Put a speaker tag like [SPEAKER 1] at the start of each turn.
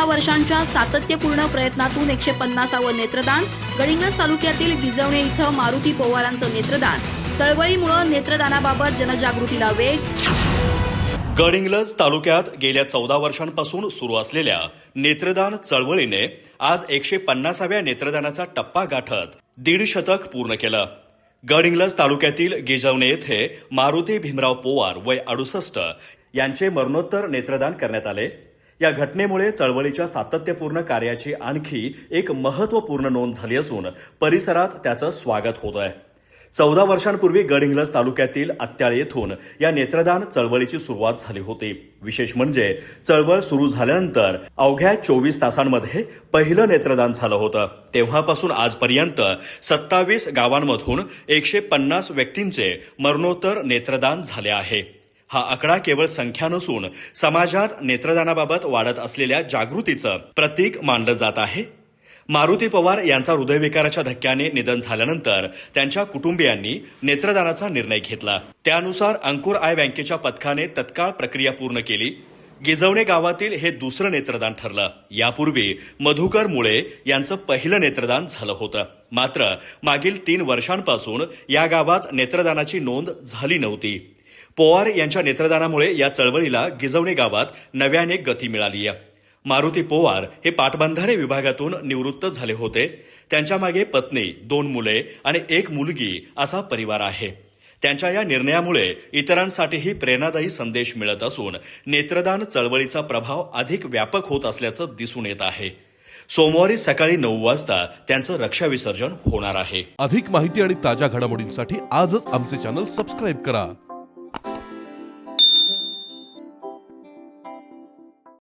[SPEAKER 1] वर्षांच्या सातत्यपूर्ण प्रयत्नातून 150वे नेत्रदान. गडिंग्लज तालुक्यातील गिजवणे इथं मारुती पवारांचं नेत्रदान. चळवळीमुळे नेत्रदानाबाबत जनजागृतीला वेग.
[SPEAKER 2] गडिंग्लज तालुक्यात गेल्या 14 वर्षांपासून सुरू असलेल्या नेत्रदान चळवळीने आज 150व्या नेत्रदानाचा टप्पा गाठत 1.5 शतक पूर्ण केलं. गडिंग्लज तालुक्यातील गिजवणे येथे मारुती भीमराव पोवार वय 68 यांचे मरणोत्तर नेत्रदान करण्यात आले. या घटनेमुळे चळवळीच्या सातत्यपूर्ण कार्याची आणखी एक महत्त्वपूर्ण नोंद झाली असून परिसरात त्याचं स्वागत होत आहे. 14 वर्षांपूर्वी गडिंग्लज तालुक्यातील आत्याळ येथून या नेत्रदान चळवळीची सुरुवात झाली होती. विशेष म्हणजे चळवळ सुरू झाल्यानंतर अवघ्या 24 तासांमध्ये पहिलं नेत्रदान झालं होतं. तेव्हापासून आजपर्यंत 27 गावांमधून 150 व्यक्तींचे मरणोत्तर नेत्रदान झाले आहे. हा आकडा केवळ संख्या नसून समाजात नेत्रदानाबाबत वाढत असलेल्या जागृतीचं प्रतीक मानलं जात आहे. मारुती पवार यांचा हृदयविकाराच्या धक्क्याने निधन झाल्यानंतर त्यांच्या कुटुंबियांनी नेत्रदानाचा निर्णय घेतला. त्यानुसार अंकुर आय बँकेच्या पथकाने तत्काळ प्रक्रिया पूर्ण केली. गिजवणे गावातील हे दुसरं नेत्रदान ठरलं. यापूर्वी मधुकर मुळे यांचं पहिलं नेत्रदान झालं होतं. मात्र मागील 3 वर्षांपासून या गावात नेत्रदानाची नोंद झाली नव्हती. पवार यांच्या नेत्रदानामुळे या चळवळीला गिजवणे गावात नव्याने गती मिळाली आहे. मारुती पवार हे पाटबंधारे विभागातून निवृत्त झाले होते. त्यांच्या मागे पत्नी, 2 मुले आणि 1 मुलगी असा परिवार आहे. त्यांच्या या निर्णयामुळे इतरांसाठीही प्रेरणादायी संदेश मिळत असून नेत्रदान चळवळीचा प्रभाव अधिक व्यापक होत असल्याचं दिसून येत आहे. सोमवारी सकाळी 9 वाजता त्यांचं रक्षाविसर्जन होणार आहे.
[SPEAKER 3] अधिक माहिती आणि ताज्या घडामोडींसाठी आजच आमचे चॅनल सबस्क्राईब करा.